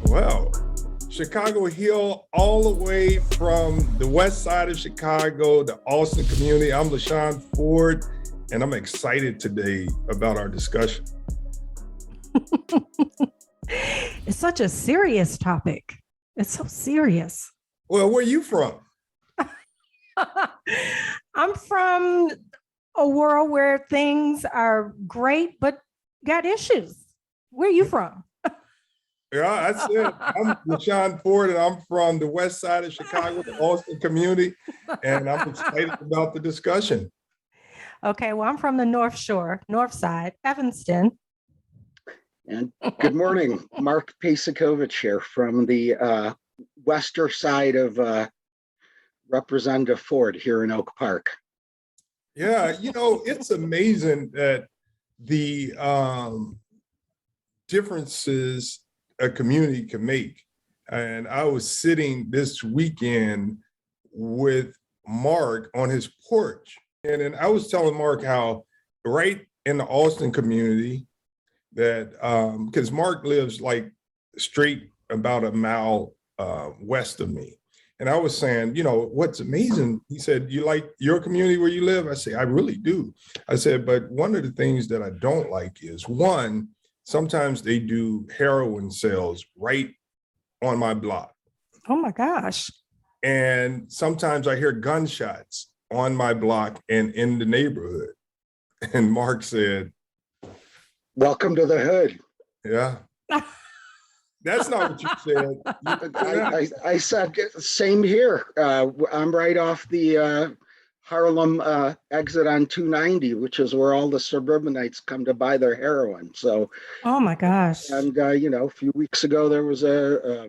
Well, Chicago Hill, all the way from the west side of Chicago, the Austin community. I'm Shawn Ford, and I'm excited today about our discussion. It's such a serious topic. It's so serious. Well, where are you from? I'm from a world where things are great, but got issues. Where are you from? Yeah, I said I'm Shawn Ford, and I'm from the west side of Chicago, the Austin community, and I'm excited about the discussion. Okay, well, I'm from the North Shore, North Side, Evanston. And good morning, Mark Peysakhovich here from the western side of Representative Ford here in Oak Park. Yeah, it's amazing that the differences a community can make. And I was sitting this weekend with Mark on his porch, and then I was telling Mark how right in the Austin community that, because Mark lives like straight about a mile west of me. And I was saying, what's amazing, he said, you like your community where you live? I say, I really do. I said, but one of the things that I don't like is, one, sometimes they do heroin sales right on my block. Oh my gosh. And sometimes I hear gunshots on my block and in the neighborhood. And Mark said, welcome to the hood. Yeah. That's not what you said. I said, same here. I'm right off the Harlem exit on 290, which is where all the suburbanites come to buy their heroin. So, oh my gosh. And, a few weeks ago, there was a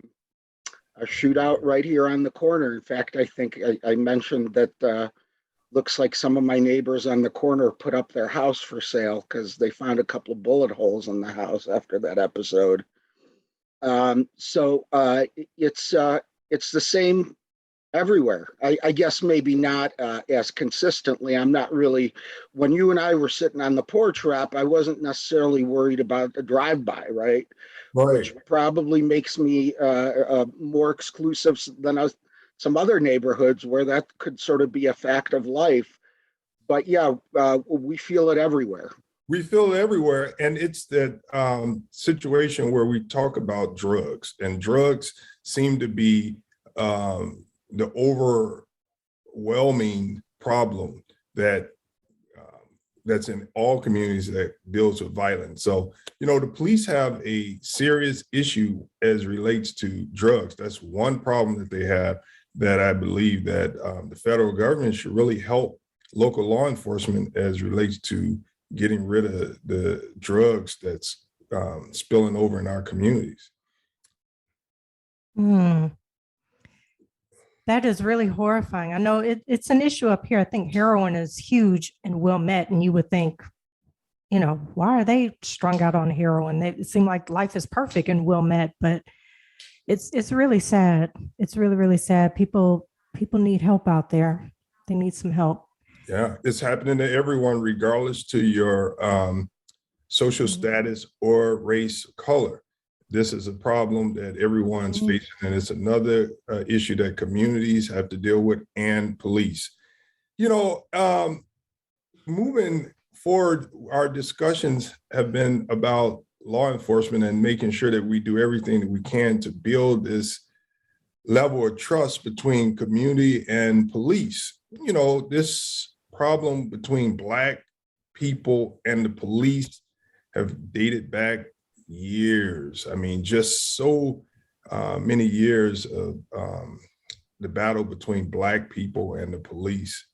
shootout right here on the corner. In fact, I think I mentioned that looks like some of my neighbors on the corner put up their house for sale because they found a couple of bullet holes in the house after that episode. So it's the same everywhere. I guess maybe not as consistently. I'm not really, when you and I were sitting on the porch, Rap, I wasn't necessarily worried about a drive-by, right? Which probably makes me more exclusive than some other neighborhoods where that could sort of be a fact of life. But yeah, we feel it everywhere. We feel it everywhere. And it's that situation where we talk about drugs, and drugs seem to be the overwhelming problem that's in all communities that deals with violence. So, the police have a serious issue as relates to drugs. That's one problem that they have, that I believe that the federal government should really help local law enforcement as relates to getting rid of the drugs that's spilling over in our communities. That is really horrifying. I know it's an issue up here. I think heroin is huge and Wilmette, and you would think, why are they strung out on heroin? It seemed like life is perfect in Wilmette, but it's really sad. It's really, really sad. People need help out there. They need some help. Yeah, it's happening to everyone, regardless to your social status or race, color. This is a problem that everyone's facing, and it's another issue that communities have to deal with, and police. Moving forward, our discussions have been about law enforcement and making sure that we do everything that we can to build this level of trust between community and police. This problem between Black people and the police have dated back years. I mean, just so many years of the battle between Black people and the police.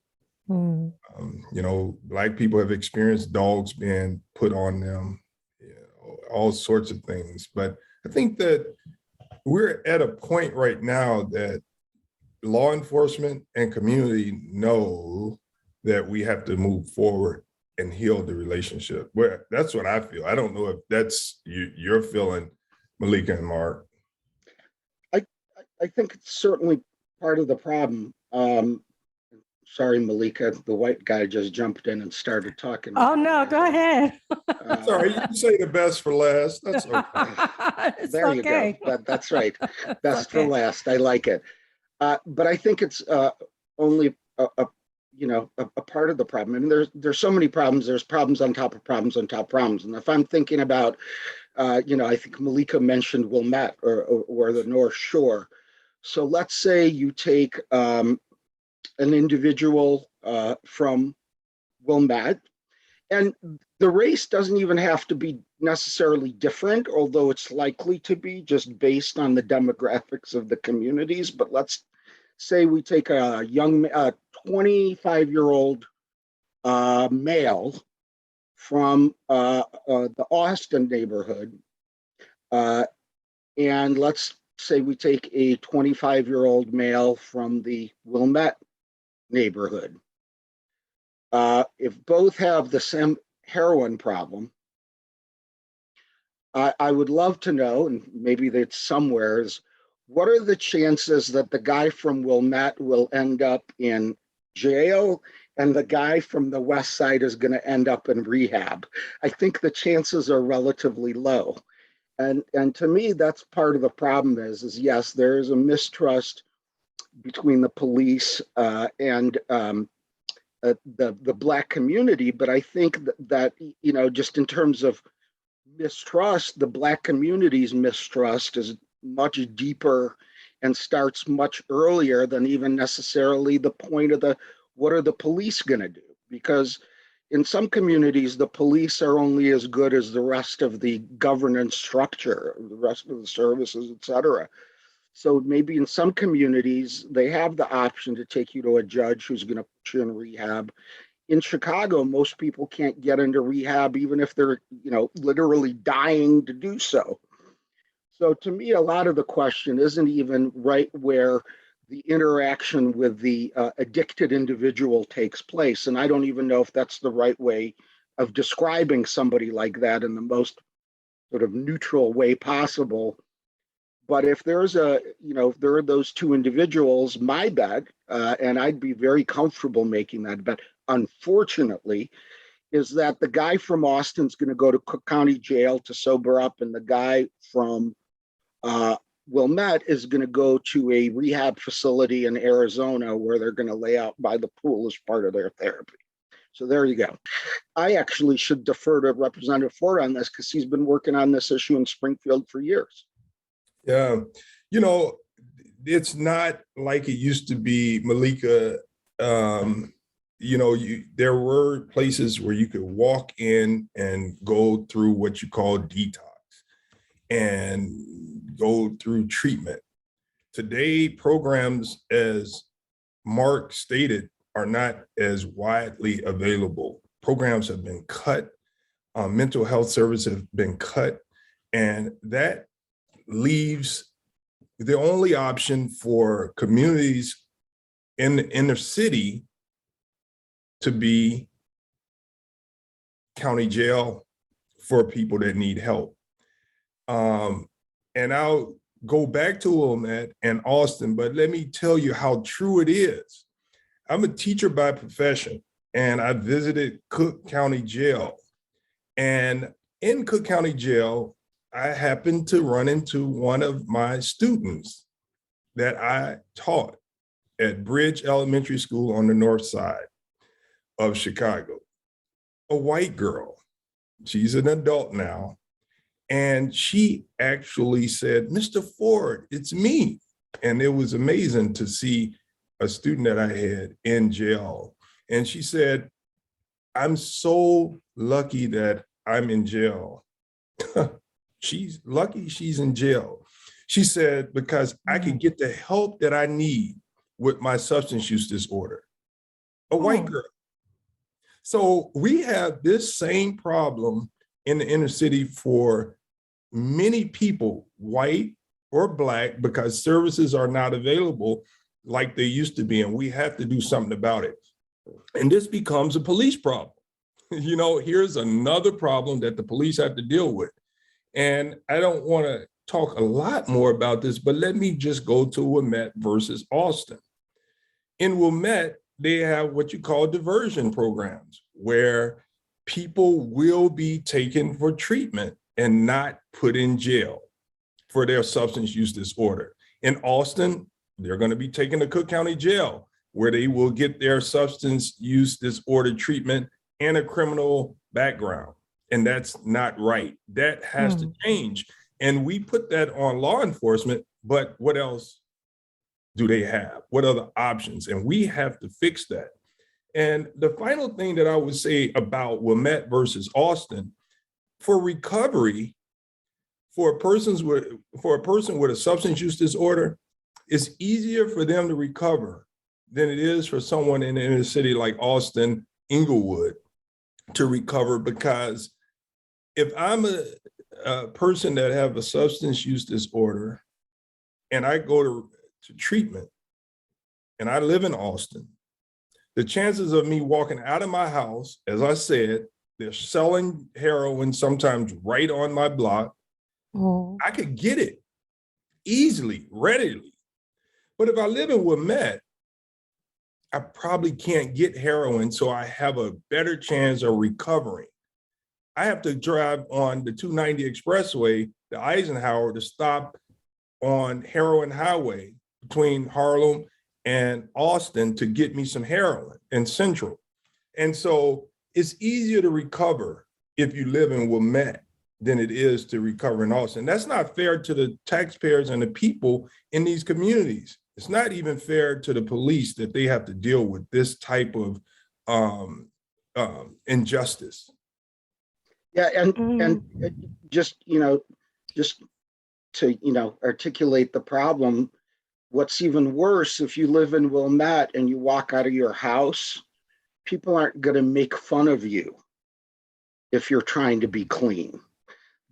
Black people have experienced dogs being put on them, all sorts of things. But I think that we're at a point right now that law enforcement and community know that we have to move forward and heal the relationship. That's what I feel. I don't know if that's you're feeling, Meleika and Mark. I think it's certainly part of the problem. sorry, Meleika, the white guy just jumped in and started talking. Oh, no, go ahead. Sorry, you can say the best for last. That's okay. It's There you okay. go. That's right. It's Best for okay. last. I like it. But I think it's only a part of the problem. I mean, there's so many problems. There's problems on top of problems on top of problems. And if I'm thinking about, I think Meleika mentioned Wilmette or the North Shore. So let's say you take an individual from Wilmette, and the race doesn't even have to be necessarily different, although it's likely to be just based on the demographics of the communities. But let's say we take a young 25-year-old male from the Austin neighborhood, and let's say we take a 25-year-old male from the Wilmette neighborhood. If both have the same heroin problem, I would love to know, and maybe that's somewhere, is what are the chances that the guy from Wilmette will end up in jail and the guy from the West Side is going to end up in rehab? I think the chances are relatively low. And to me, that's part of the problem is yes, there is a mistrust between the police and the Black community, but I think that just in terms of mistrust, the Black community's mistrust is much deeper and starts much earlier than even necessarily the point of what are the police going to do? Because in some communities, the police are only as good as the rest of the governance structure, the rest of the services, et cetera. So maybe in some communities, they have the option to take you to a judge who's going to put you in rehab. In Chicago, most people can't get into rehab, even if they're, literally dying to do so. So to me, a lot of the question isn't even right where the interaction with the addicted individual takes place. And I don't even know if that's the right way of describing somebody like that in the most sort of neutral way possible. But if there's if there are those two individuals, my bet, and I'd be very comfortable making that bet, unfortunately, is that the guy from Austin's going to go to Cook County Jail to sober up, and the guy from Wilmette is going to go to a rehab facility in Arizona where they're going to lay out by the pool as part of their therapy. So there you go. I actually should defer to Representative Ford on this because he's been working on this issue in Springfield for years. Yeah, it's not like it used to be, Meleika. There were places where you could walk in and go through what you call detox and go through treatment. Today, programs, as Mark stated, are not as widely available. Programs have been cut, mental health services have been cut, and that leaves the only option for communities in the inner city to be county jail for people that need help. And I'll go back to Wilmette and Austin, but let me tell you how true it is. I'm a teacher by profession, and I visited Cook County Jail. And in Cook County Jail, I happened to run into one of my students that I taught at Bridge Elementary School on the north side of Chicago, a white girl. She's an adult now. And she actually said, "Mr. Ford, it's me." And it was amazing to see a student that I had in jail. And she said, "I'm so lucky that I'm in jail." She's lucky she's in jail. She said, "Because I can get the help that I need with my substance use disorder." A white girl. So we have this same problem in the inner city for many people, white or Black, because services are not available like they used to be, and we have to do something about it. And this becomes a police problem. Here's another problem that the police have to deal with. And I don't want to talk a lot more about this, but let me just go to Wilmette versus Austin. In Wilmette, they have what you call diversion programs where people will be taken for treatment and not put in jail for their substance use disorder. In Austin, they're going to be taken to Cook County Jail, where they will get their substance use disorder treatment and a criminal background. And that's not right. That has to change. And we put that on law enforcement, but what else do they have? What other options? And we have to fix that. And the final thing that I would say about Wilmette versus Austin, for recovery, for a person with a substance use disorder, it's easier for them to recover than it is for someone in a city like Austin, Inglewood, to recover. Because if I'm a person that have a substance use disorder and I go to treatment and I live in Austin, the chances of me walking out of my house, as I said, they're selling heroin sometimes right on my block. Oh. I could get it easily, readily. But if I live in Wilmette, I probably can't get heroin, so I have a better chance of recovering. I have to drive on the 290 expressway, the Eisenhower, to stop on Heroin Highway between Harlem and Austin to get me some heroin in Central. And so it's easier to recover if you live in Wilmette than it is to recover in Austin. That's not fair to the taxpayers and the people in these communities. It's not even fair to the police that they have to deal with this type of injustice. Yeah, and just to articulate the problem. What's even worse, if you live in Wilmette and you walk out of your house, people aren't going to make fun of you if you're trying to be clean.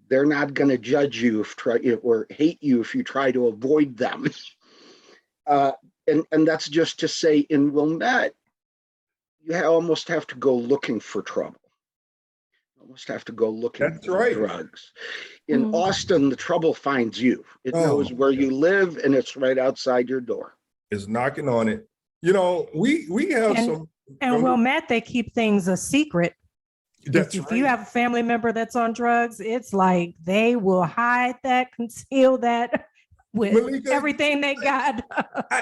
They're not going to judge you or hate you if you try to avoid them. And that's just to say, in Wilmette, you almost have to go looking for trouble. You almost have to go looking for drugs. In Austin, the trouble finds you. It knows where you live, and it's right outside your door. It's knocking on it. We have some. And Wilmette, they keep things a secret. That's if you have a family member that's on drugs, it's like they will hide that, conceal that with Meleika, everything they got.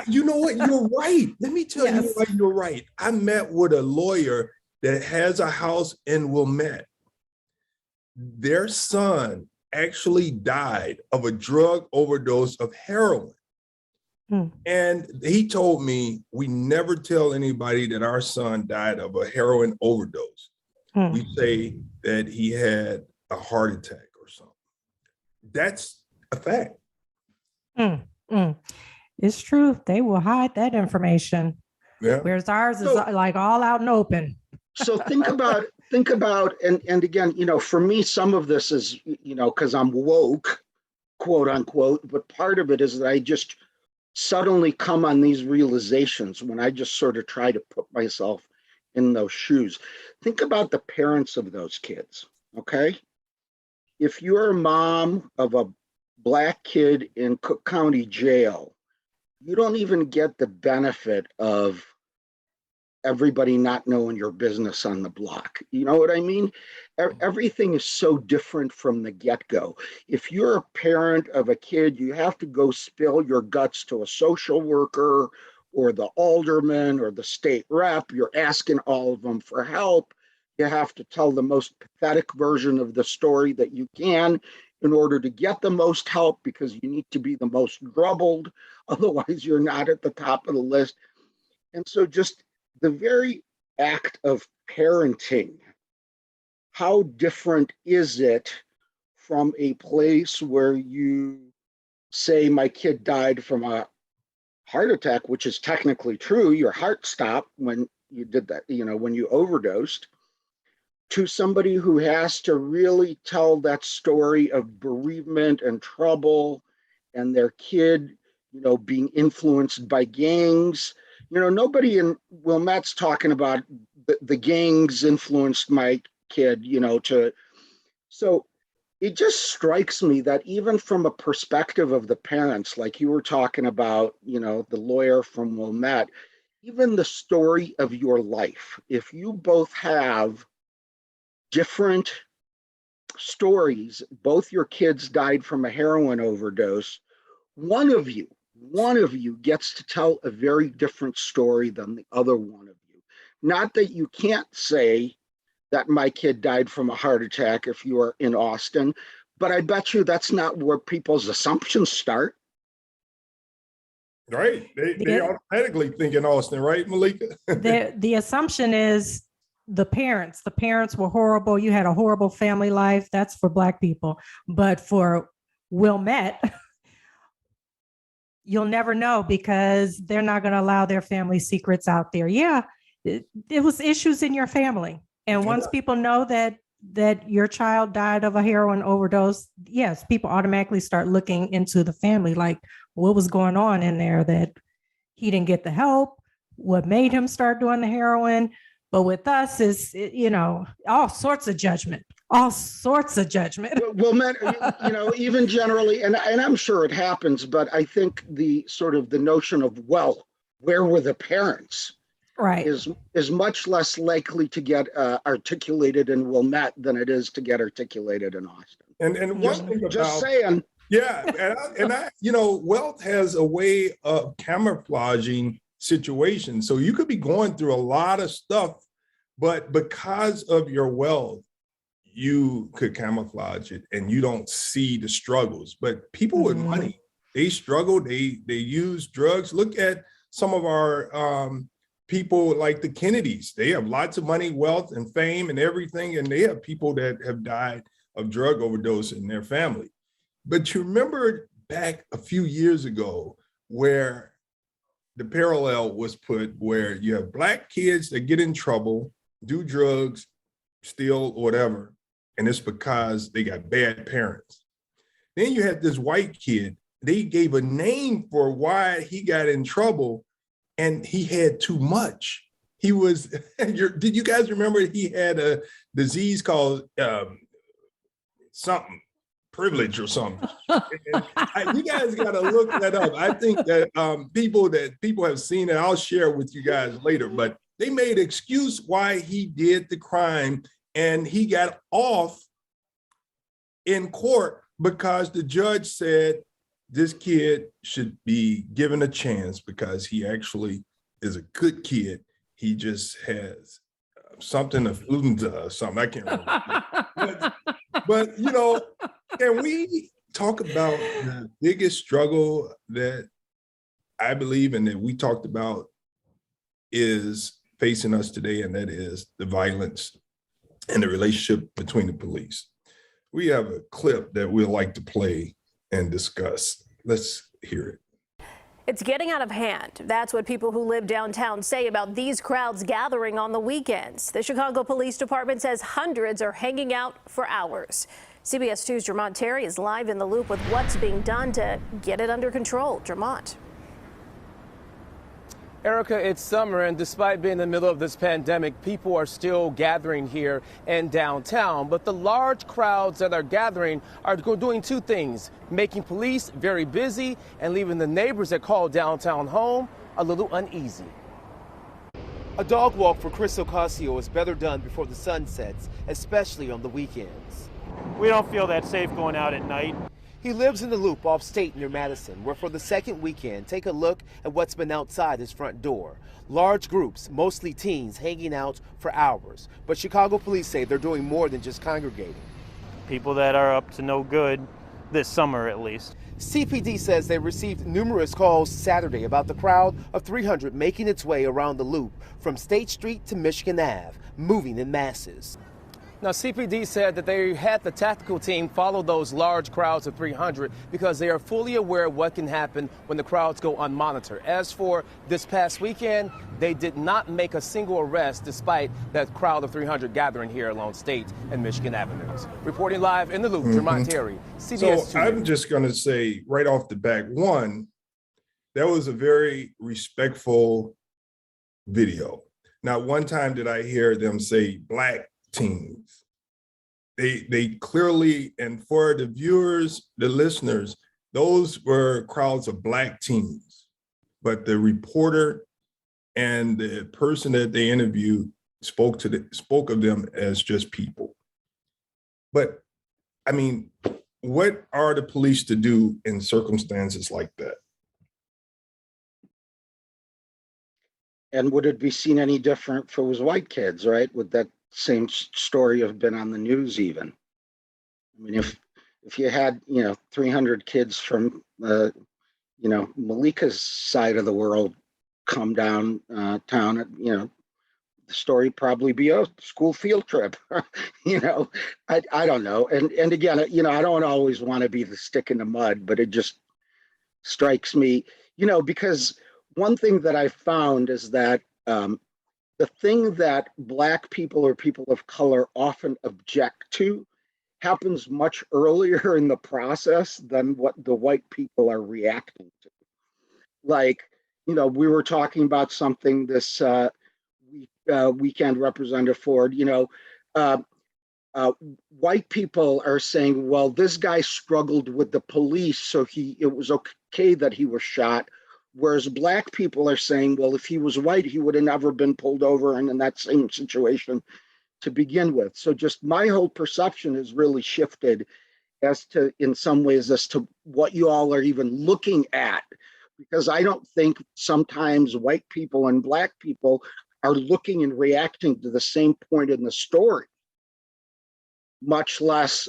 You know what? You're right. Let me tell you why you're right. I met with a lawyer that has a house in Wilmette. Their son actually died of a drug overdose of heroin. And he told me, we never tell anybody that our son died of a heroin overdose. We say that he had a heart attack or something. That's a fact. It's true. They will hide that information. Yeah. Whereas ours is like all out and open. So think about, and again, for me, some of this is, because I'm woke, quote unquote, but part of it is that I just suddenly come on these realizations when I just sort of try to put myself in those shoes. Think about the parents of those kids, okay? If you're a mom of a Black kid in Cook County Jail, you don't even get the benefit of everybody not knowing your business on the block. You know what I mean? Everything is so different from the get-go. If you're a parent of a kid, you have to go spill your guts to a social worker or the alderman or the state rep. You're asking all of them for help. You have to tell the most pathetic version of the story that you can in order to get the most help, because you need to be the most troubled. Otherwise, you're not at the top of the list. And so just the very act of parenting, how different is it from a place where you say, my kid died from a heart attack, which is technically true, your heart stopped when you did that, when you overdosed, to somebody who has to really tell that story of bereavement and trouble and their kid, being influenced by gangs. Nobody in Wilmette's talking about the gangs influenced my kid, so it just strikes me that even from a perspective of the parents, like you were talking about, the lawyer from Wilmette, even the story of your life, if you both have different stories, both your kids died from a heroin overdose, one of you gets to tell a very different story than the other one of you. Not that you can't say that my kid died from a heart attack if you are in Austin, but I bet you that's not where people's assumptions start. Right. They automatically think in Austin, right, Meleika? The assumption is the parents were horrible. You had a horrible family life. That's for Black people. But for Wilmette, you'll never know because they're not going to allow their family secrets out there. Yeah, it was issues in your family. And once people know that your child died of a heroin overdose, yes, people automatically start looking into the family, like what was going on in there, that he didn't get the help, what made him start doing the heroin. But with us is, all sorts of judgment. Well, man, even generally, and I'm sure it happens, but I think the notion of, well, where were the parents? Right. Is much less likely to get articulated in Wilmette than it is to get articulated in Austin. And one thing just saying. Yeah, and I wealth has a way of camouflaging situations. So you could be going through a lot of stuff, but because of your wealth, you could camouflage it and you don't see the struggles. But people with money, they struggle, they use drugs. Look at some of our people like the Kennedys. They have lots of money, wealth, and fame and everything, and they have people that have died of drug overdose in their family. But you remember back a few years ago where the parallel was put where you have Black kids that get in trouble, do drugs, steal, whatever, and it's because they got bad parents. Then you had this white kid, they gave a name for why he got in trouble, and he had too much. He was, did you guys remember he had a disease called something, privilege or something? You guys got to look that up. I think that people have seen it. I'll share with you guys later, but they made excuse why he did the crime, and he got off in court because the judge said this kid should be given a chance because he actually is a good kid. He just has something, a fluenza or something. I can't remember. but can we talk about the biggest struggle that I believe and that we talked about is facing us today, and that is the violence and the relationship between the police. We have a clip that we'd like to play and discuss. Let's hear it. It's getting out of hand. That's what people who live downtown say about these crowds gathering on the weekends. The Chicago Police Department says hundreds are hanging out for hours. CBS 2's Jermont Terry is live in the loop with what's being done to get it under control. Jermont. Erica, it's summer, and despite being in the middle of this pandemic, people are still gathering here in downtown. But the large crowds that are gathering are doing two things: making police very busy and leaving the neighbors that call downtown home a little uneasy. A dog walk for Chris Ocasio is better done before the sun sets, especially on the weekends. We don't feel that safe going out at night. He lives in the Loop off State near Madison, where for the second weekend, take a look at what's been outside his front door. Large groups, mostly teens, hanging out for hours. But Chicago police say they're doing more than just congregating. People that are up to no good, this summer at least. CPD says they received numerous calls Saturday about the crowd of 300 making its way around the Loop from State Street to Michigan Ave, moving in masses. Now, CPD said that they had the tactical team follow those large crowds of 300 because they are fully aware of what can happen when the crowds go unmonitored. As for this past weekend, they did not make a single arrest despite that crowd of 300 gathering here along State and Michigan Avenues. Reporting live in the Loop, Jermont Terry, CBS 2. So I'm just going to say right off the back, one, that was a very respectful video. Not one time did I hear them say Black teens. They clearly, and for the viewers, the listeners, those were crowds of Black teens. But the reporter And the person that they interviewed spoke of them as just people. But I mean, what are the police to do in circumstances like that? And would it be seen any different if it was white kids, right? Would that same story have been on the news even? I mean, if you had, 300 kids from, Meleika's side of the world come down town, the story probably be a school field trip. I don't know. And again, I don't always want to be the stick in the mud, but it just strikes me, because one thing that I found is that the thing that Black people or people of color often object to happens much earlier in the process than what the white people are reacting to. Like, we were talking about something this weekend, Representative Ford, uh, white people are saying, well, this guy struggled with the police, so it was okay that he was shot. Whereas Black people are saying, well, if he was white, he would have never been pulled over and in that same situation to begin with. So just my whole perception has really shifted in some ways, as to what you all are even looking at. Because I don't think sometimes white people and Black people are looking and reacting to the same point in the story, much less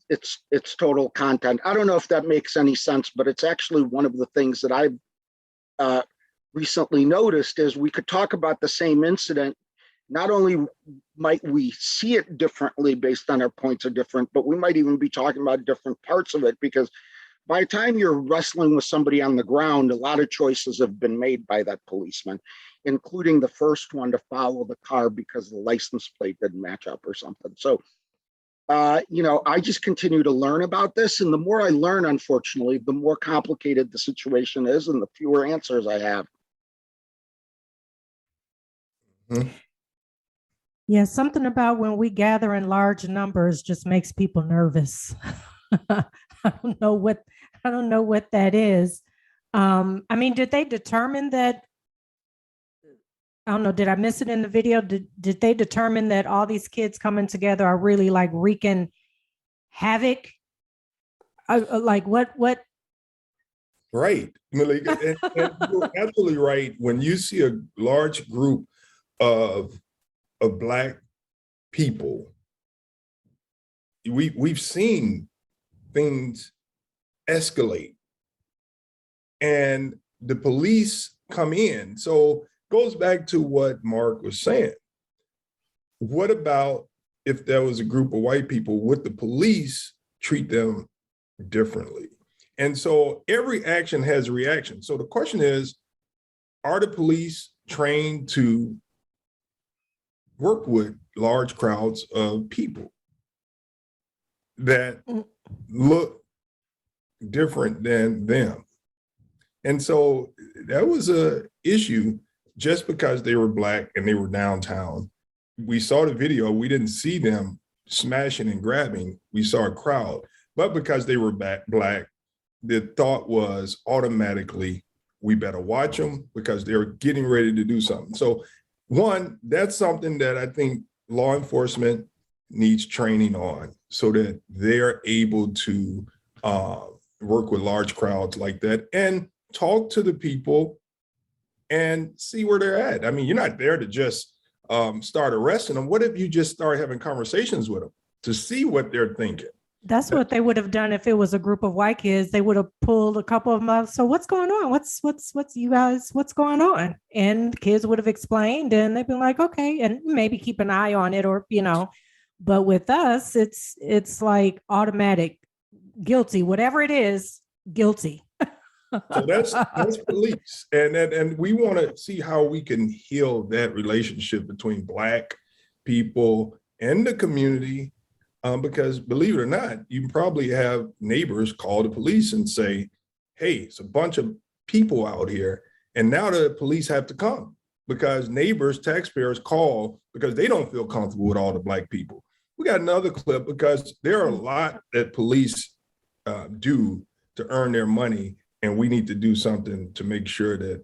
its total content. I don't know if that makes any sense, but it's actually one of the things that I've recently noticed is we could talk about the same incident. Not only might we see it differently based on our points are different, but we might even be talking about different parts of it, because by the time you're wrestling with somebody on the ground, a lot of choices have been made by that policeman, including the first one to follow the car because the license plate didn't match up or something. So, I just continue to learn about this. And the more I learn, unfortunately, the more complicated the situation is and the fewer answers I have. Hmm. Yeah, something about when we gather in large numbers just makes people nervous. I don't know what that is. I mean, did they determine that? I don't know. Did I miss it in the video? Did they determine that all these kids coming together are really like wreaking havoc? Like what? Right, Meleika, and you're absolutely right. When you see a large group of Black people, we've seen things escalate, and the police come in. So goes back to what Mark was saying. What about if there was a group of white people? Would the police treat them differently? And so every action has a reaction. So the question is, are the police trained to work with large crowds of people that look different than them? And so that was an issue. Just because they were Black and they were downtown, we saw the video, we didn't see them smashing and grabbing, we saw a crowd. But because they were Black, the thought was automatically, we better watch them because they're getting ready to do something. So one, that's something that I think law enforcement needs training on, so that they're able to work with large crowds like that and talk to the people and see where they're at. I mean, you're not there to just start arresting them. What if you just start having conversations with them to see what they're thinking? That's what they would have done if it was a group of white kids. They would have pulled a couple of them up. So what's going on? What's you guys, what's going on? And the kids would have explained, and they've been like, okay, and maybe keep an eye on it, or, but with us, it's like automatic guilty, whatever it is, guilty. So that's police. And we want to see how we can heal that relationship between Black people and the community. Because believe it or not, you probably have neighbors call the police and say, hey, it's a bunch of people out here. And now the police have to come because neighbors, taxpayers call because they don't feel comfortable with all the Black people. We got another clip because there are a lot that police do to earn their money. And we need to do something to make sure that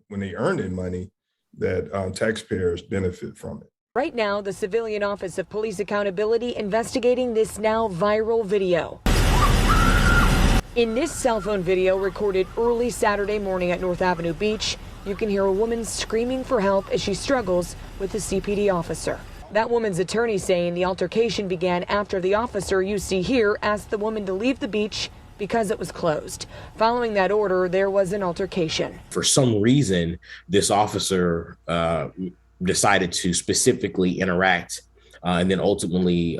when they earn their money, that taxpayers benefit from it. Right now, the Civilian Office of Police Accountability investigating this now viral video. In this cell phone video recorded early Saturday morning at North Avenue Beach, you can hear a woman screaming for help as she struggles with a CPD officer. That woman's attorney saying the altercation began after the officer you see here asked the woman to leave the beach because it was closed. Following that order, there was an altercation. For some reason, this officer decided to specifically interact and then ultimately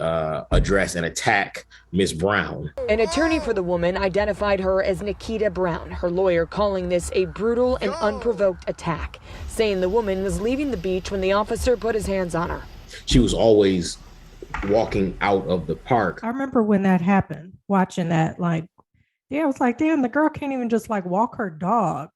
address and attack Ms. Brown. An attorney for the woman identified her as Nikita Brown, her lawyer calling this a brutal and unprovoked attack, saying the woman was leaving the beach when the officer put his hands on her. She was always walking out of the park. I remember when that happened, watching that, like, yeah, I was like, damn, the girl can't even just like walk her dog.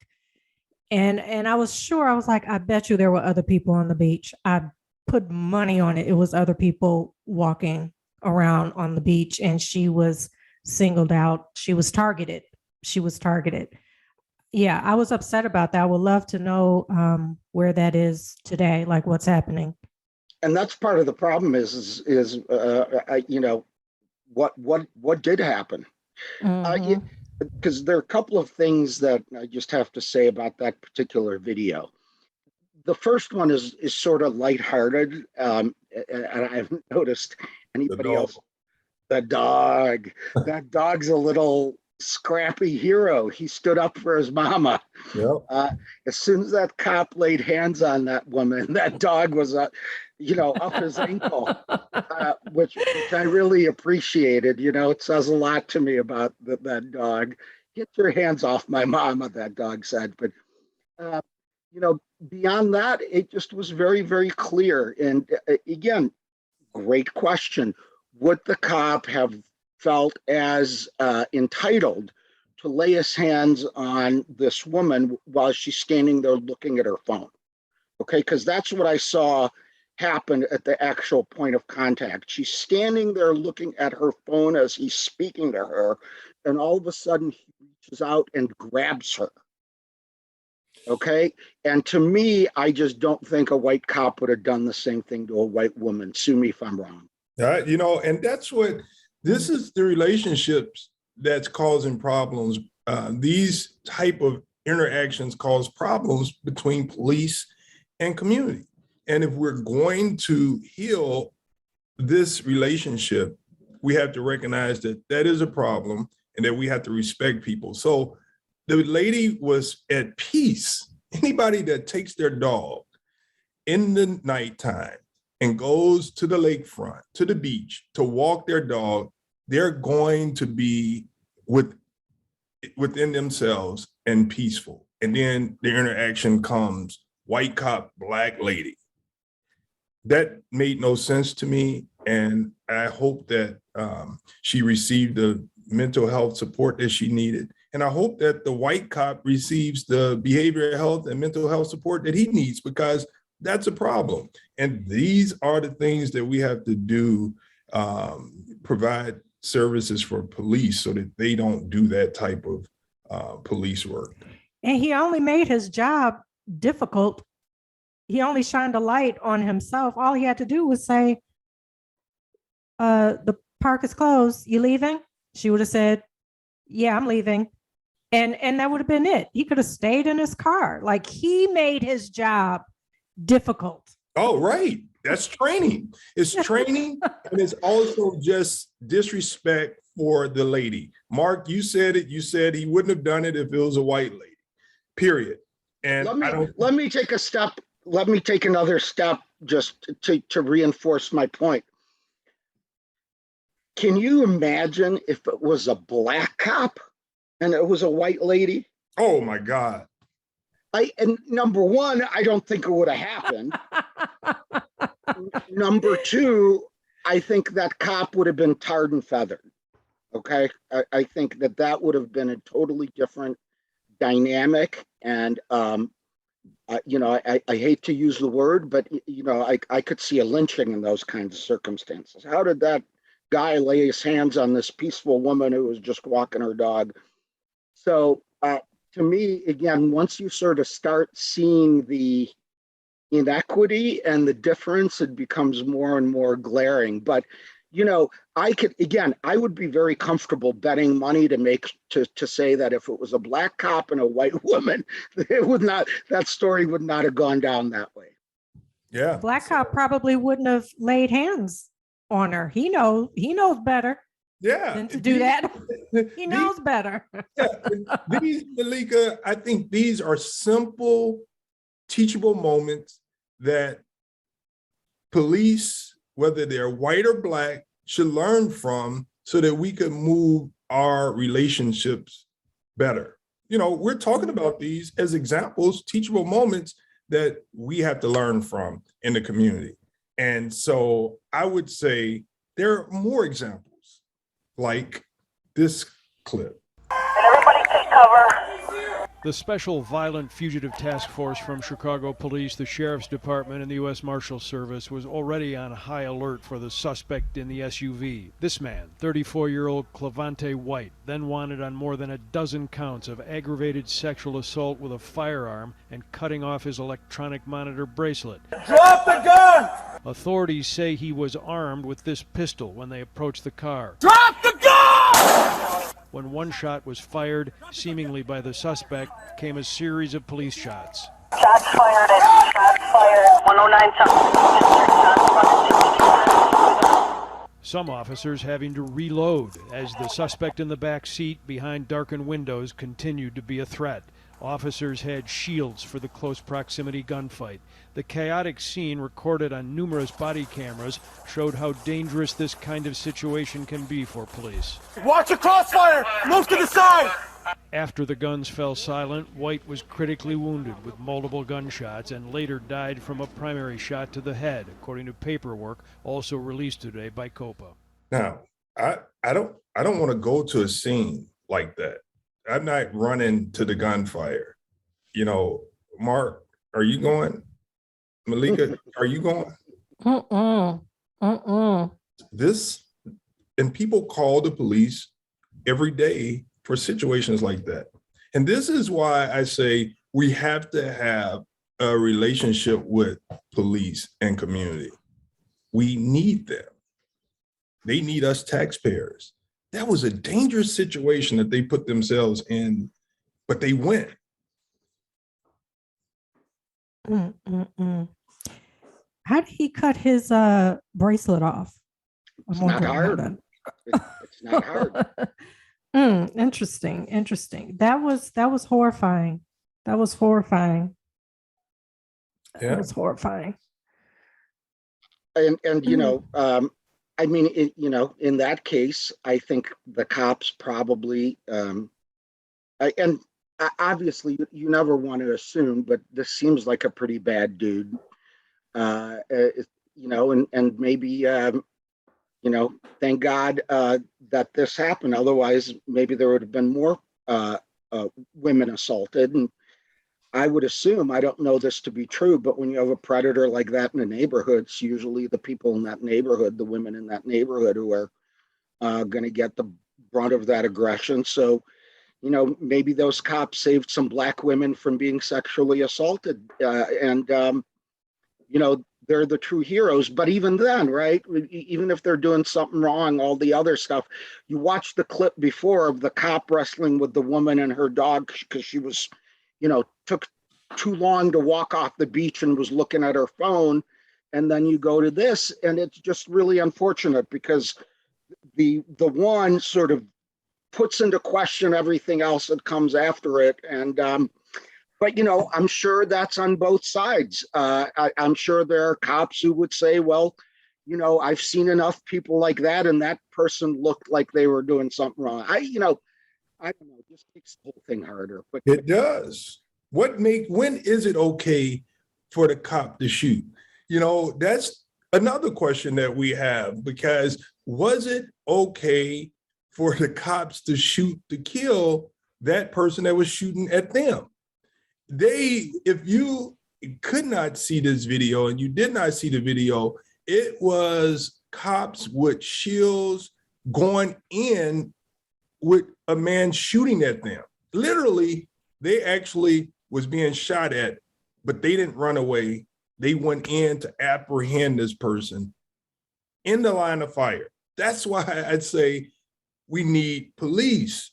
And I was sure, I was like, I bet you there were other people on the beach. I put money on it. It was other people walking around on the beach, and she was singled out. She was targeted. Yeah, I was upset about that. I would love to know where that is today, like what's happening. And that's part of the problem is you know, what did happen? Because there are a couple of things that I just have to say about that particular video. The first one is sort of lighthearted, and I haven't noticed anybody else. The dog. That dog's a little scrappy hero. He stood up for his mama. Yep. As soon as that cop laid hands on that woman, that dog was up his ankle, which I really appreciated. You know, it says a lot to me about that dog. Get your hands off my mama, that dog said. But, you know, beyond that, it just was very, very clear. And again, great question. Would the cop have felt as entitled to lay his hands on this woman while she's standing there looking at her phone? Okay, because that's what I saw happened at the actual point of contact. She's standing there looking at her phone as he's speaking to her, and all of a sudden he reaches out and grabs her. Okay, and to me, I just don't think a white cop would have done the same thing to a white woman. Sue me if I'm wrong. You know, and this is the relationships that's causing problems. These type of interactions cause problems between police and community. And if we're going to heal this relationship, we have to recognize that that is a problem and that we have to respect people. So the lady was at peace. Anybody that takes their dog in the nighttime and goes to the lakefront, to the beach, to walk their dog, they're going to be within themselves and peaceful. And then the interaction comes, white cop, black lady. That made no sense to me. And I hope that she received the mental health support that she needed. And I hope that the white cop receives the behavioral health and mental health support that he needs, because that's a problem. And these are the things that we have to do, provide services for police so that they don't do that type of police work. And he only made his job difficult. He only shined a light on himself. All he had to do was say, the park is closed. You leaving? She would have said, yeah, I'm leaving. And that would have been it. He could have stayed in his car. Like, he made his job difficult. Oh, right. That's training. It's training. And it's also just disrespect for the lady. Mark, you said it. You said he wouldn't have done it if it was a white lady, period. And let me take a step. Let me take another step just to reinforce my point. Can you imagine if it was a black cop and it was a white lady? Oh my God. And number one, I don't think it would have happened. Number two, I think that cop would have been tarred and feathered. Okay. I think that would have been a totally different dynamic. And, you know, I hate to use the word, but, you know, I could see a lynching in those kinds of circumstances. How did that guy lay his hands on this peaceful woman who was just walking her dog? So to me, again, once you sort of start seeing the inequity and the difference, it becomes more and more glaring. But, I would be very comfortable betting money to say that if it was a black cop and a white woman, that story would not have gone down that way. Yeah. Black cop probably wouldn't have laid hands on her. He knows better than to do that. He knows better. Yeah. These, Meleika, I think these are simple, teachable moments that police, whether they're white or black, should learn from so that we can move our relationships better. We're talking about these as examples, teachable moments that we have to learn from in the community. And so I would say there are more examples like this clip. Everybody take cover. The Special Violent Fugitive Task Force from Chicago Police, the Sheriff's Department, and the U.S. Marshal Service was already on high alert for the suspect in the SUV. This man, 34-year-old Clevante White, then wanted on more than a dozen counts of aggravated sexual assault with a firearm and cutting off his electronic monitor bracelet. Drop the gun! Authorities say he was armed with this pistol when they approached the car. Drop the gun! When one shot was fired, seemingly by the suspect, came a series of police shots. Shots fired at shots fired. 109 Some officers having to reload as the suspect in the back seat behind darkened windows continued to be a threat. Officers had shields for the close proximity gunfight. The chaotic scene, recorded on numerous body cameras, showed how dangerous this kind of situation can be for police. Watch a crossfire! Move to the side! After the guns fell silent, White was critically wounded with multiple gunshots and later died from a primary shot to the head, according to paperwork also released today by COPA. Now, I don't want to go to a scene like that. I'm not running to the gunfire. Mark, are you going? Meleika, are you going? This, and people call the police every day for situations like that. And this is why I say we have to have a relationship with police and community. We need them. They need us taxpayers. That was a dangerous situation that they put themselves in, but they went. How did he cut his bracelet off? It's not hard. It's not hard. Interesting. That was horrifying. That was horrifying. Yeah. That was horrifying. And in that case, I think the cops probably, and obviously you never want to assume, but this seems like a pretty bad dude, and maybe, thank God that this happened. Otherwise, maybe there would have been more women assaulted. And I would assume, I don't know this to be true, but when you have a predator like that in a neighborhood, it's usually the people in that neighborhood, the women in that neighborhood who are going to get the brunt of that aggression. So, maybe those cops saved some Black women from being sexually assaulted. They're the true heroes. But even then, right, even if they're doing something wrong, all the other stuff, you watched the clip before of the cop wrestling with the woman and her dog because she was, took too long to walk off the beach and was looking at her phone. And then you go to this, and it's just really unfortunate because the one sort of puts into question everything else that comes after it. And, but, I'm sure that's on both sides. I'm sure there are cops who would say, well, I've seen enough people like that, and that person looked like they were doing something wrong. I don't know, it just makes the whole thing harder. But it does. When is it okay for the cop to shoot? That's another question that we have, because was it okay for the cops to shoot to kill that person that was shooting at them? If you could not see this video and you did not see the video, it was cops with shields going in with a man shooting at them. Literally, they actually was being shot at, but they didn't run away. they went in to apprehend this person in the line of fire. That's why I'd say we need police,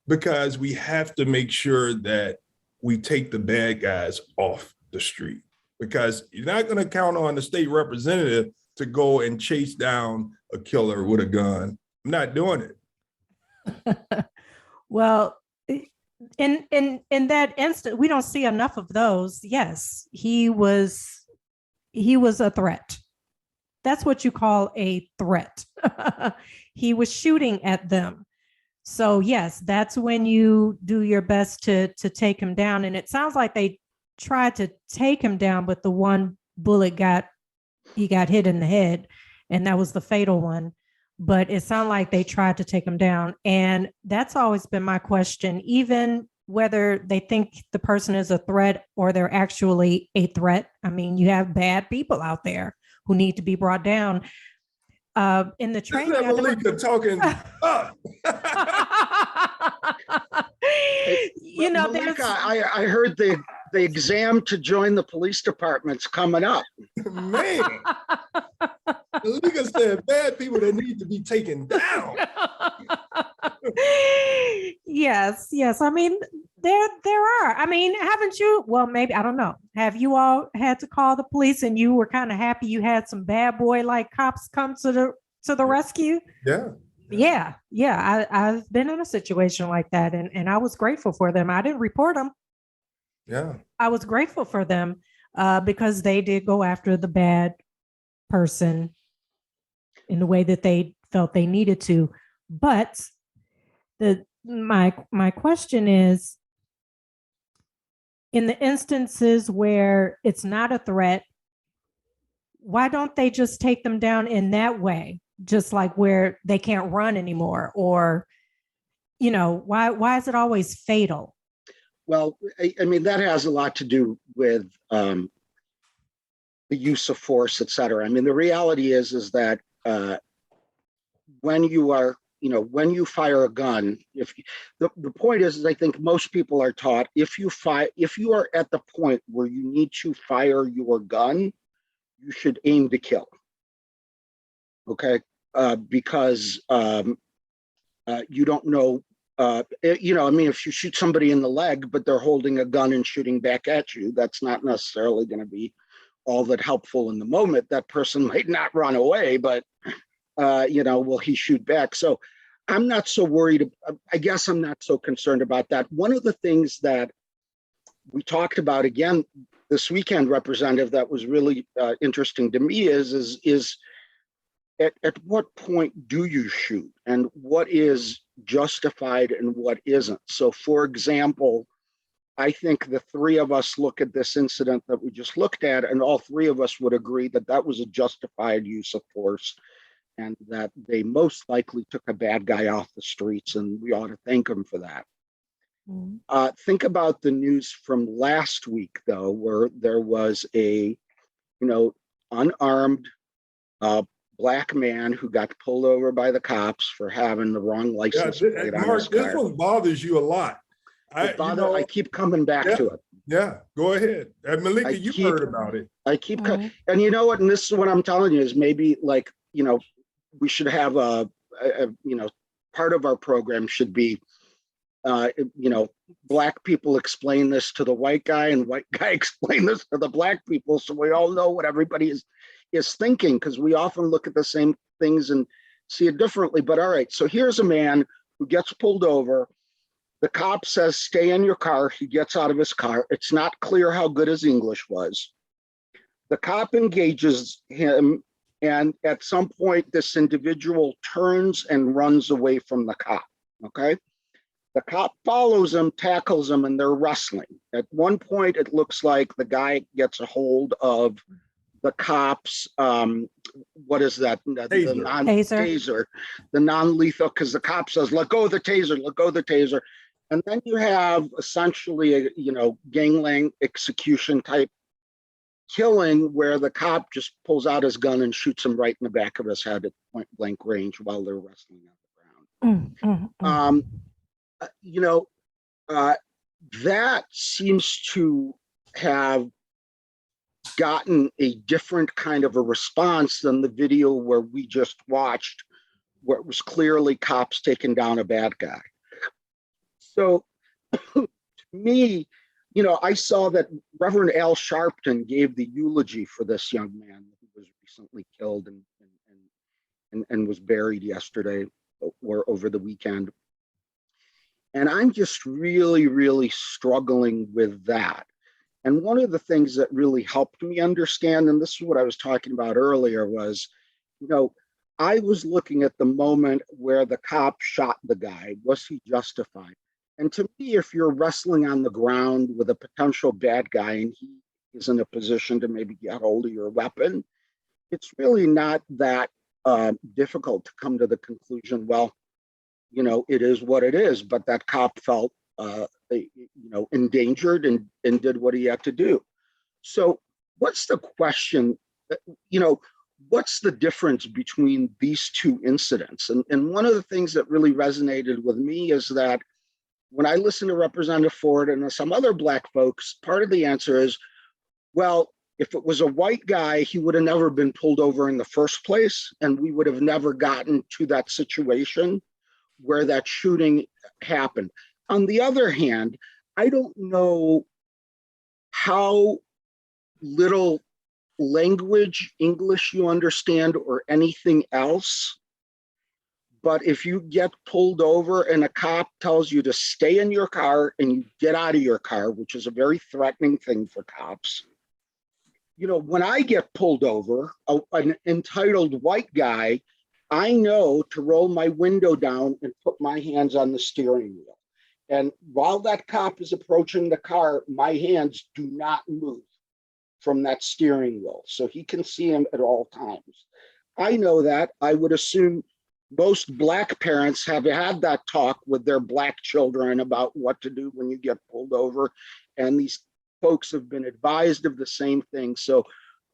because we have to make sure that we take the bad guys off the street, because you're not going to count on the state representative to go and chase down a killer with a gun. I'm not doing it. Well, in that instant, we don't see enough of those. Yes, he was a threat. That's what you call a threat. He was shooting at them. So yes, that's when you do your best to take him down. And it sounds like they tried to take him down, but the one bullet he got hit in the head, and that was the fatal one. But it sounded like they tried to take him down. And that's always been my question, even whether they think the person is a threat or they're actually a threat. I mean, you have bad people out there who need to be brought down. In the training, Meleika talking up. You know, Meleika, I heard the exam to join the police department's coming up. Man, Meleika said bad people that need to be taken down. Yes. I mean, there are. I mean, haven't you? Well, maybe, I don't know. Have you all had to call the police and you were kind of happy you had some bad boy like cops come to the rescue? Yeah. I've been in a situation like that, and I was grateful for them. I didn't report them. Yeah. I was grateful for them because they did go after the bad person in the way that they felt they needed to. But my question is, in the instances where it's not a threat, why don't they just take them down in that way? Just like where they can't run anymore, or, you know, why is it always fatal? Well, I mean, that has a lot to do with the use of force, et cetera. I mean, the reality is that when you are, you know, when you fire a gun, the point is I think most people are taught if you are at the point where you need to fire your gun, you should aim to kill. Okay, because you don't know. You know, I mean, if you shoot somebody in the leg, but they're holding a gun and shooting back at you, that's not necessarily going to be all that helpful in the moment. That person might not run away, but, you know, will he shoot back? So I'm not so worried. I guess I'm not so concerned about that. One of the things that we talked about again this weekend, Representative, that was really interesting to me is at what point do you shoot, and what is justified and what isn't? So, for example, I think the three of us look at this incident that we just looked at, and all three of us would agree that that was a justified use of force, and that they most likely took a bad guy off the streets, and we ought to thank them for that. Think about the news from last week, though, where there was a, you know, unarmed black man who got pulled over by the cops for having the wrong license plate on Mark, his car. this one bothers you a lot. I keep coming back to it. Yeah, go ahead. Meleika, you heard about it. I keep, and you know what? And this is what I'm telling you is maybe, like, you know, we should have a you know, part of our program should be, you know, black people explain this to the white guy and white guy explain this to the black people, so we all know what everybody is thinking, because we often look at the same things and see it differently. But all right, so here's a man who gets pulled over. The cop says, stay in your car. He gets out of his car. It's not clear how good his English was. The cop engages him, and at some point, this individual turns and runs away from the cop, okay? The cop follows him, tackles him, and they're wrestling. At one point, it looks like the guy gets a hold of the cops, what is that? The non-taser, the non-lethal, because the cop says, let go of the taser, let go of the taser. And then you have essentially a, you know, gangland execution type killing where the cop just pulls out his gun and shoots him right in the back of his head at point blank range while they're wrestling on the ground. You know, that seems to have gotten a different kind of a response than the video where we just watched, where it was clearly cops taking down a bad guy. So to me, you know, I saw that Reverend Al Sharpton gave the eulogy for this young man who was recently killed and was buried yesterday or over the weekend. And I'm just really, really struggling with that. And one of the things that really helped me understand, and this is what I was talking about earlier, was, you know, I was looking at the moment where the cop shot the guy. Was he justified? And to me, if you're wrestling on the ground with a potential bad guy and he is in a position to maybe get hold of your weapon, it's really not that difficult to come to the conclusion, well, you know, it is what it is, but that cop felt, you know, endangered and did what he had to do. So what's the question, you know, what's the difference between these two incidents? And one of the things that really resonated with me is that when I listen to Representative Ford and some other Black folks, part of the answer is, well, if it was a white guy, he would have never been pulled over in the first place, and we would have never gotten to that situation where that shooting happened. On the other hand, I don't know how little language, English you understand or anything else, but if you get pulled over and a cop tells you to stay in your car and you get out of your car, which is a very threatening thing for cops. You know, when I get pulled over, an entitled white guy, I know to roll my window down and put my hands on the steering wheel. And while that cop is approaching the car, my hands do not move from that steering wheel, so he can see him at all times. I know that. I would assume most Black parents have had that talk with their Black children about what to do when you get pulled over, and these folks have been advised of the same thing. So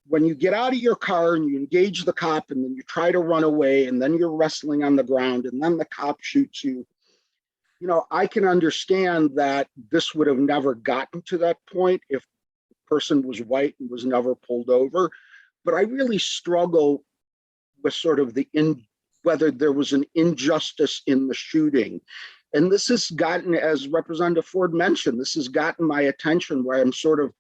when you get out of your car and you engage the cop and then you try to run away and then you're wrestling on the ground and then the cop shoots you, you know, I can understand that this would have never gotten to that point if the person was white and was never pulled over. But I really struggle with sort of whether there was an injustice in the shooting. And this has gotten, as Representative Ford mentioned, this has gotten my attention where I'm sort of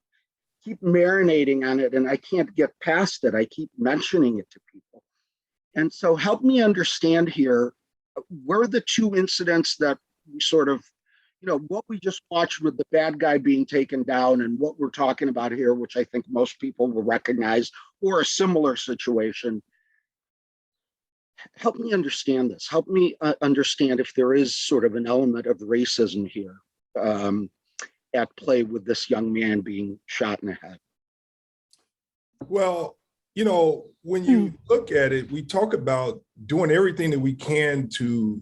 keep marinating on it and I can't get past it. I keep mentioning it to people. And so help me understand here, were the two incidents that we sort of, you know, what we just watched with the bad guy being taken down and what we're talking about here, which I think most people will recognize, or a similar situation. Help me understand this. Help me understand if there is sort of an element of racism here at play with this young man being shot in the head. Well, you know, when you look at it, we talk about doing everything that we can to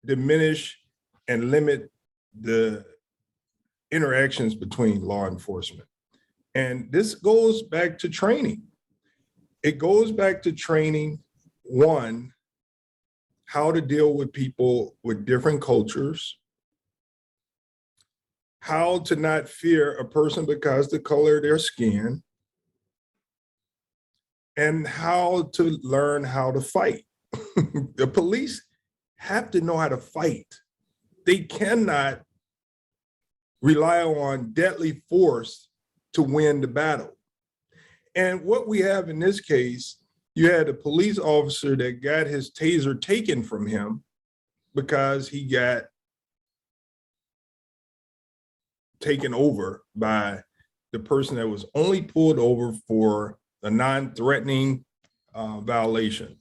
diminish and limit the interactions between law enforcement. And this goes back to training. It goes back to training, one, how to deal with people with different cultures, how to not fear a person because of the color of their skin, and how to learn how to fight. The police have to know how to fight. They cannot rely on deadly force to win the battle. And what we have in this case, you had a police officer that got his taser taken from him because he got taken over by the person that was only pulled over for a non-threatening violation.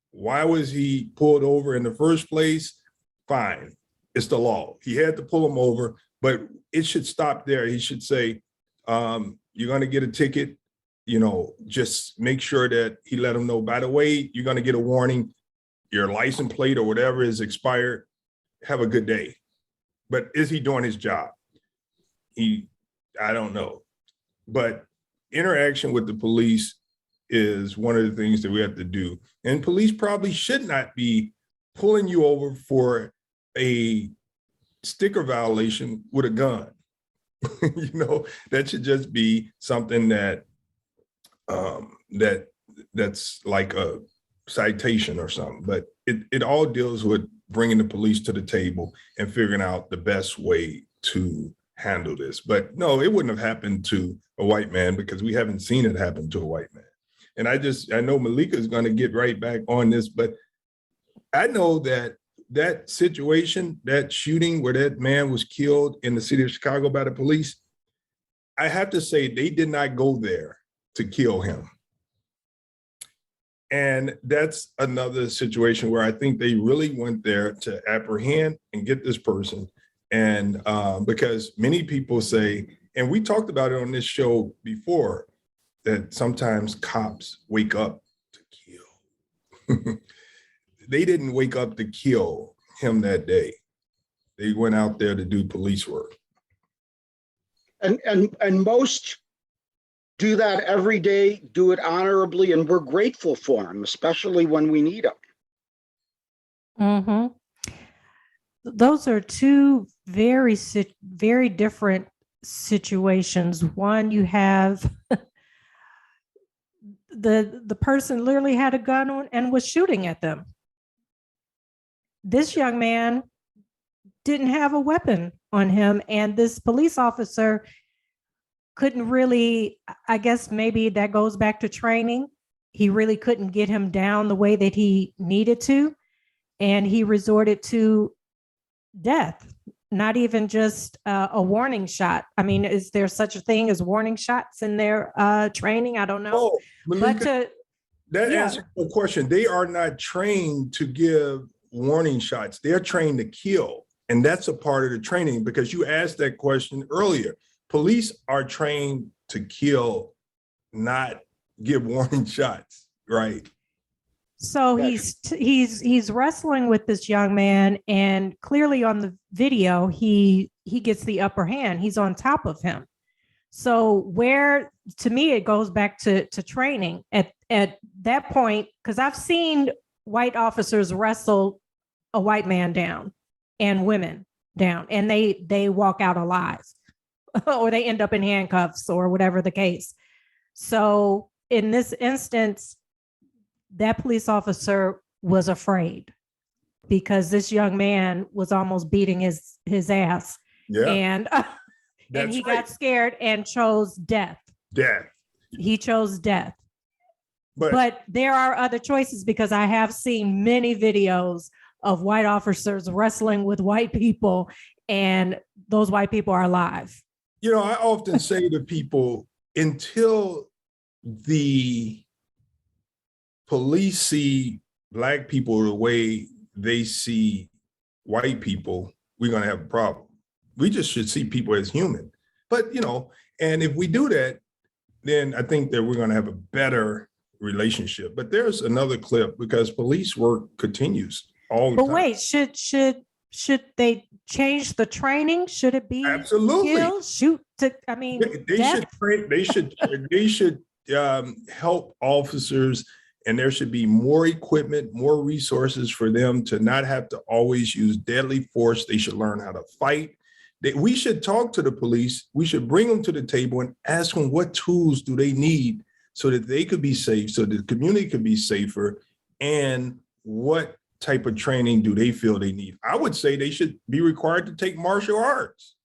Why was he pulled over in the first place? Fine, it's the law. He had to pull him over, but it should stop there. He should say, you're gonna get a ticket, you know, just make sure that he let him know, by the way, you're gonna get a warning, your license plate or whatever is expired, have a good day. But is he doing his job? I don't know. But interaction with the police is one of the things that we have to do. And police probably should not be pulling you over for a sticker violation with a gun. That should just be something that's like a citation or something. But it all deals with bringing the police to the table and figuring out the best way to handle this. But no, it wouldn't have happened to a white man because we haven't seen it happen to a white man. And I know Meleika is going to get right back on this, but I know that situation, that shooting where that man was killed in the city of Chicago by the police, I have to say they did not go there to kill him. And that's another situation where I think they really went there to apprehend and get this person. And because many people say, and we talked about it on this show before, that sometimes cops wake up to kill. They didn't wake up to kill him that day. They went out there to do police work. And most do that every day, do it honorably, and we're grateful for them, especially when we need them. Mm-hmm. Those are two very different situations. One, you have the person literally had a gun on and was shooting at them. This young man didn't have a weapon on him, and this police officer couldn't really, I guess maybe that goes back to training. He really couldn't get him down the way that he needed to, and he resorted to death, not even just a warning shot. I mean, is there such a thing as warning shots in their training? I don't know. Meleika, answers the question. They are not trained to give warning shots. They're trained to kill. And that's a part of the training, because you asked that question earlier. Police are trained to kill, not give warning shots, right? So he's wrestling with this young man, and clearly on the video, he gets the upper hand. He's on top of him. So to me, it goes back to training at that point, because I've seen white officers wrestle a white man down and women down, and they walk out alive or they end up in handcuffs or whatever the case. So in this instance, that police officer was afraid because this young man was almost beating his ass. Yeah. And he got scared and chose death. He chose death. But there are other choices, because I have seen many videos of white officers wrestling with white people, and those white people are alive. I often say to people, until the police see Black people the way they see white people, we're going to have a problem. We just should see people as human. But, and if we do that, then I think that we're going to have a better relationship. But there's another clip, because police work continues all the time. But wait, should they change the training? Should it be absolutely kill, shoot? They should help officers, and there should be more equipment, more resources for them to not have to always use deadly force. They should learn how to fight. We should talk to the police. We should bring them to the table and ask them what tools do they need so that they could be safe, so the community could be safer, and what type of training do they feel they need. I would say they should be required to take martial arts.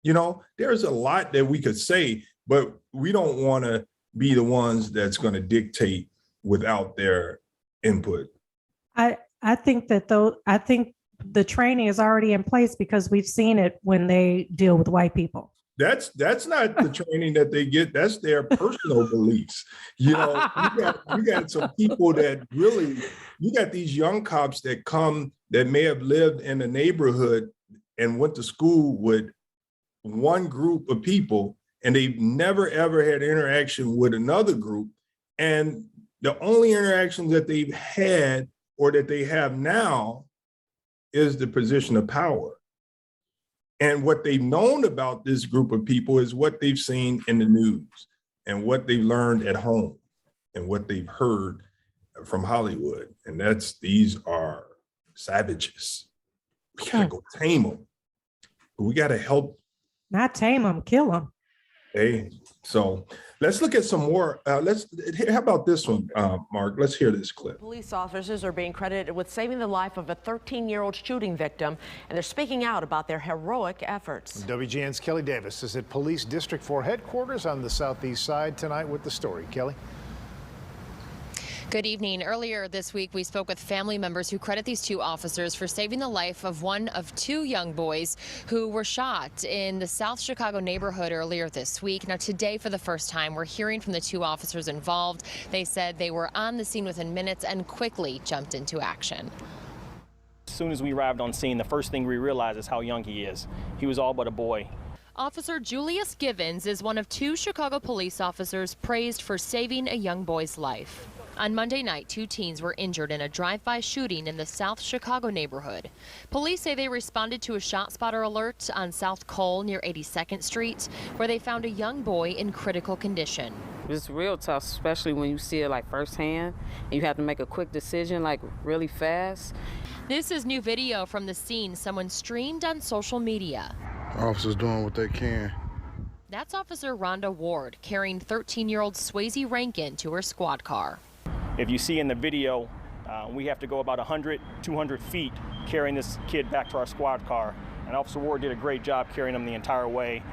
There's a lot that we could say, but we don't want to be the ones that's going to dictate without their input. I think the training is already in place, because we've seen it when they deal with white people. That's not the training that they get. That's their personal beliefs. You got some people that really, you got these young cops that come that may have lived in a neighborhood and went to school with one group of people, and they've never ever had interaction with another group. And the only interactions that they've had or that they have now is the position of power. And what they've known about this group of people is what they've seen in the news and what they've learned at home and what they've heard from Hollywood. And these are savages. We gotta go tame them. But we gotta help Not tame them, kill them. Hey, so let's look at some more. How about this one, Mark? Let's hear this clip. Police officers are being credited with saving the life of a 13-year-old shooting victim, and they're speaking out about their heroic efforts. WGN's Kelly Davis is at Police District 4 headquarters on the southeast side tonight with the story. Kelly? Good evening. Earlier this week, we spoke with family members who credit these two officers for saving the life of one of two young boys who were shot in the South Chicago neighborhood earlier this week. Now, today, for the first time, we're hearing from the two officers involved. They said they were on the scene within minutes and quickly jumped into action. As soon as we arrived on scene, the first thing we realized is how young he is. He was all but a boy. Officer Julius Givens is one of two Chicago police officers praised for saving a young boy's life. On Monday night, two teens were injured in a drive-by shooting in the South Chicago neighborhood. Police say they responded to a shot spotter alert on South Cole near 82nd Street, where they found a young boy in critical condition. It's real tough, especially when you see it like firsthand, and you have to make a quick decision like really fast. This is new video from the scene someone streamed on social media. Officers doing what they can. That's Officer Rhonda Ward carrying 13-year-old Swayze Rankin to her squad car. If you see in the video, we have to go about 100, 200 feet carrying this kid back to our squad car. And Officer Ward did a great job carrying him the entire way.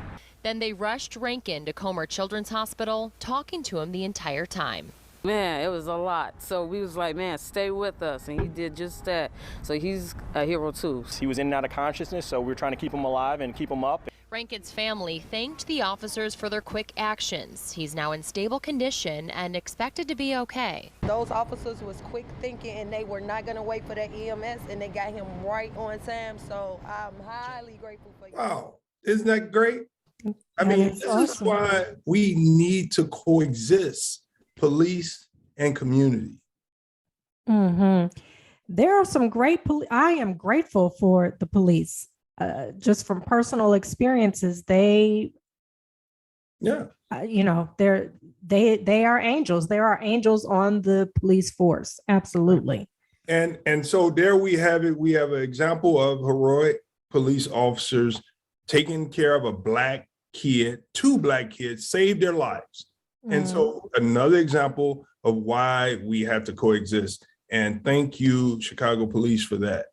Then they rushed Rankin to Comer Children's Hospital, talking to him the entire time. Man, it was a lot. So we was like, man, stay with us. And he did just that. So he's a hero too. He was in and out of consciousness, so we were trying to keep him alive and keep him up. Rankin's family thanked the officers for their quick actions. He's now in stable condition and expected to be okay. Those officers was quick thinking and they were not going to wait for the EMS, and they got him right on time. So I'm highly grateful for you. Wow, isn't that great? I That mean, is this awesome. is why we need to coexist, police and community. There are some great I am grateful for the police. Just from personal experiences, they they are angels. There are angels on the police force. Absolutely. And so there we have it. We have an example of heroic police officers taking care of a Black kid. Two Black kids saved their lives. And so another example of why we have to coexist. And thank you, Chicago Police, for that.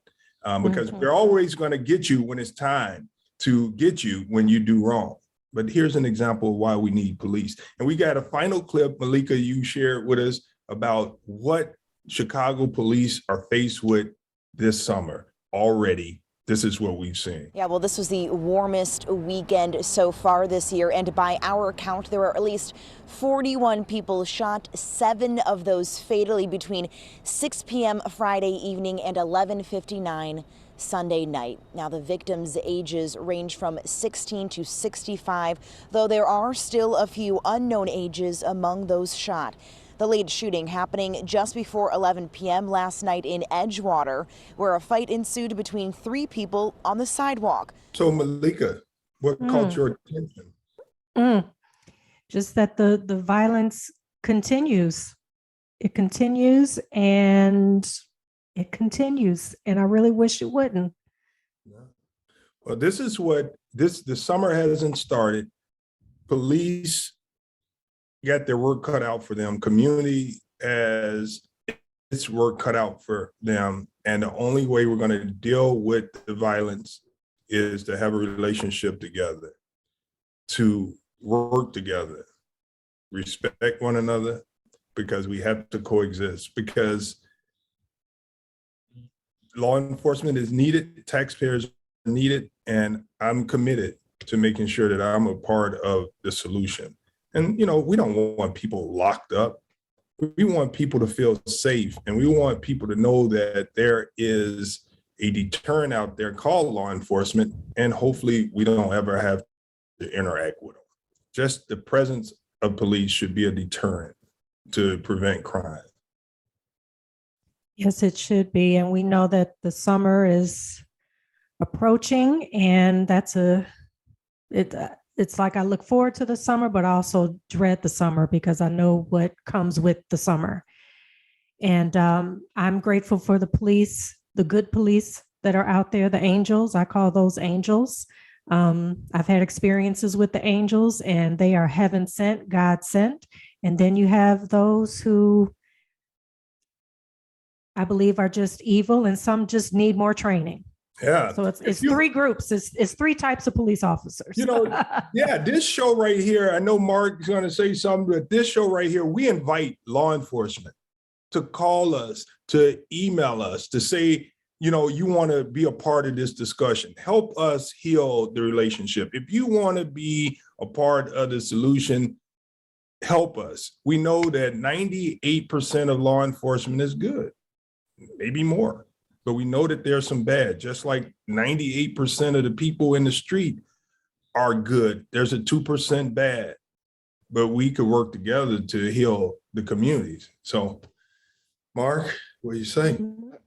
Because we're always going to get you when it's time to get you when you do wrong. But here's an example of why we need police. And we got a final clip, Meleika, you shared with us about what Chicago police are faced with this summer already. This is what we've seen. Yeah, well, this was the warmest weekend so far this year. And by our count, there were at least 41 people shot, 7 of those fatally between 6 p.m. Friday evening and 11:59 Sunday night. Now, the victims' ages range from 16 to 65, though there are still a few unknown ages among those shot. The lead shooting happening just before 11 p.m. last night in Edgewater, where a fight ensued between 3 people on the sidewalk. So, Meleika, what caught your attention? Just that the violence continues. It continues and it continues. And I really wish it wouldn't. Well, this is what the summer hasn't started. Police got their work cut out for them. Community has its work cut out for them. And the only way we're going to deal with the violence is to have a relationship together, to work together, respect one another, because we have to coexist, because law enforcement is needed, taxpayers are needed, and I'm committed to making sure that I'm a part of the solution. And, you know, we don't want people locked up. We want people to feel safe, and we want people to know that there is a deterrent out there called law enforcement, and hopefully we don't ever have to interact with them. Just the presence of police should be a deterrent to prevent crime. Yes, it should be. And we know that the summer is approaching, and it's like I look forward to the summer, but also dread the summer because I know what comes with the summer. And I'm grateful for the police, the good police that are out there, the angels. I call those angels. I've had experiences with the angels, and they are heaven sent, God sent. And then you have those who I believe are just evil, and some just need more training. Yeah. So it's three groups. It's three types of police officers. Yeah, this show right here, I know Mark's going to say something, but this show right here, we invite law enforcement to call us, to email us, to say, you want to be a part of this discussion. Help us heal the relationship. If you want to be a part of the solution, help us. We know that 98% of law enforcement is good, maybe more. But we know that there's some bad, just like 98% of the people in the street are good. There's a 2% bad, but we could work together to heal the communities. So, Mark, what do you say?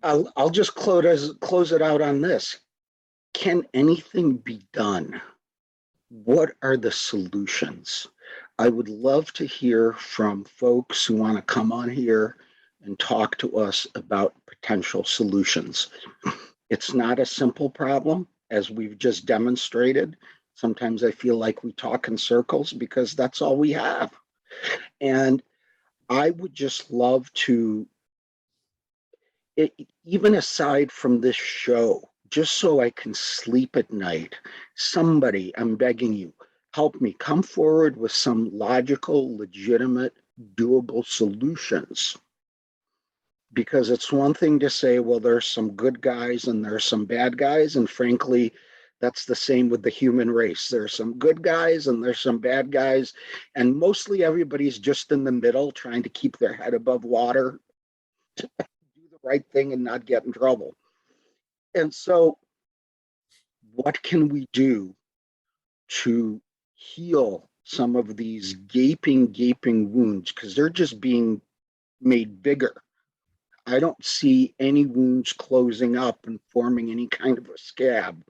I'll just close it out on this. Can anything be done? What are the solutions? I would love to hear from folks who want to come on here and talk to us about potential solutions. It's not a simple problem, as we've just demonstrated. Sometimes I feel like we talk in circles because that's all we have. And I would just love to, even aside from this show, just so I can sleep at night, somebody, I'm begging you, help me come forward with some logical, legitimate, doable solutions. Because it's one thing to say, well, there's some good guys and there's some bad guys. And frankly, that's the same with the human race. There's some good guys and there's some bad guys. And mostly everybody's just in the middle, trying to keep their head above water, to do the right thing and not get in trouble. And so what can we do to heal some of these gaping wounds? Because they're just being made bigger. I don't see any wounds closing up and forming any kind of a scab.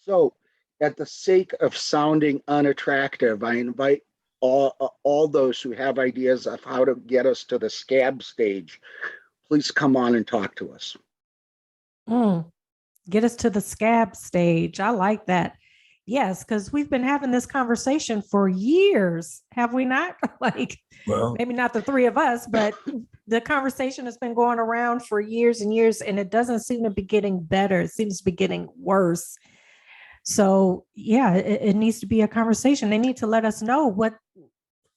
So at the sake of sounding unattractive, I invite all those who have ideas of how to get us to the scab stage, please come on and talk to us. Get us to the scab stage. I like that. Yes, because we've been having this conversation for years, have we not? Well, maybe not the three of us, but the conversation has been going around for years and years, and it doesn't seem to be getting better. It seems to be getting worse. So yeah, it needs to be a conversation. They need to let us know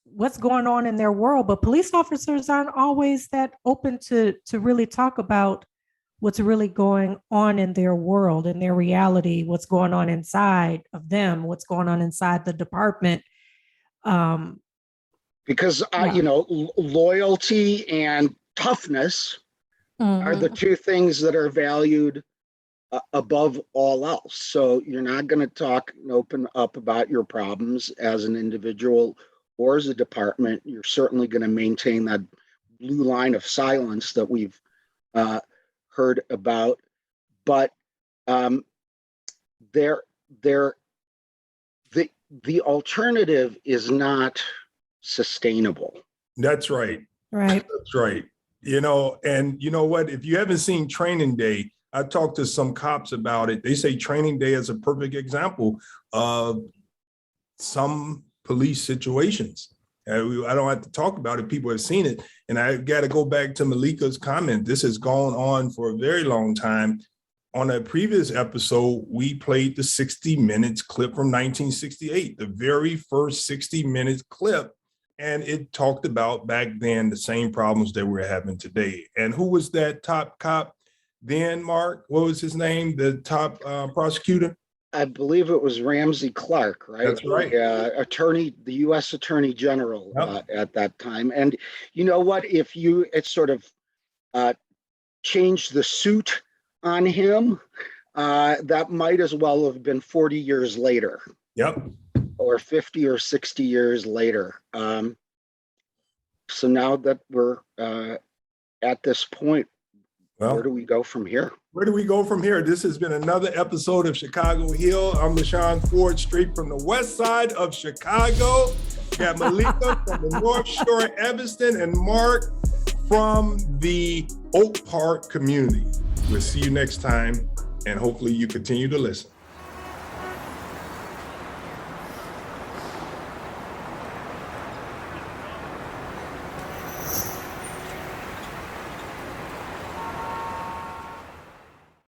what's going on in their world, but police officers aren't always that open to really talk about what's really going on in their world, in their reality, what's going on inside of them, what's going on inside the department. Because, loyalty and toughness are the two things that are valued above all else. So you're not going to talk and open up about your problems as an individual or as a department. You're certainly going to maintain that blue line of silence that we've heard about, but the alternative is not sustainable. That's right. Right. That's right. And you know what? If you haven't seen Training Day, I talked to some cops about it. They say Training Day is a perfect example of some police situations. I don't have to talk about it. People have seen it. And I got to go back to Meleika's comment. This has gone on for a very long time. On a previous episode, we played the 60 Minutes clip from 1968, the very first 60 Minutes clip. And it talked about back then the same problems that we're having today. And who was that top cop then, Mark? What was his name? The top prosecutor? I believe it was Ramsey Clark, right? That's right. The U.S. Attorney General at that time. And you know what? If it sort of changed the suit on him, that might as well have been 40 years later. Yep. Or 50 or 60 years later. So now that we're at this point, where do we go from here? Where do we go from here? This has been another episode of Chicago Hill. I'm Shawn Ford, straight from the west side of Chicago. Got Meleika from the North Shore, Evanston, and Mark from the Oak Park community. We'll see you next time, and hopefully you continue to listen.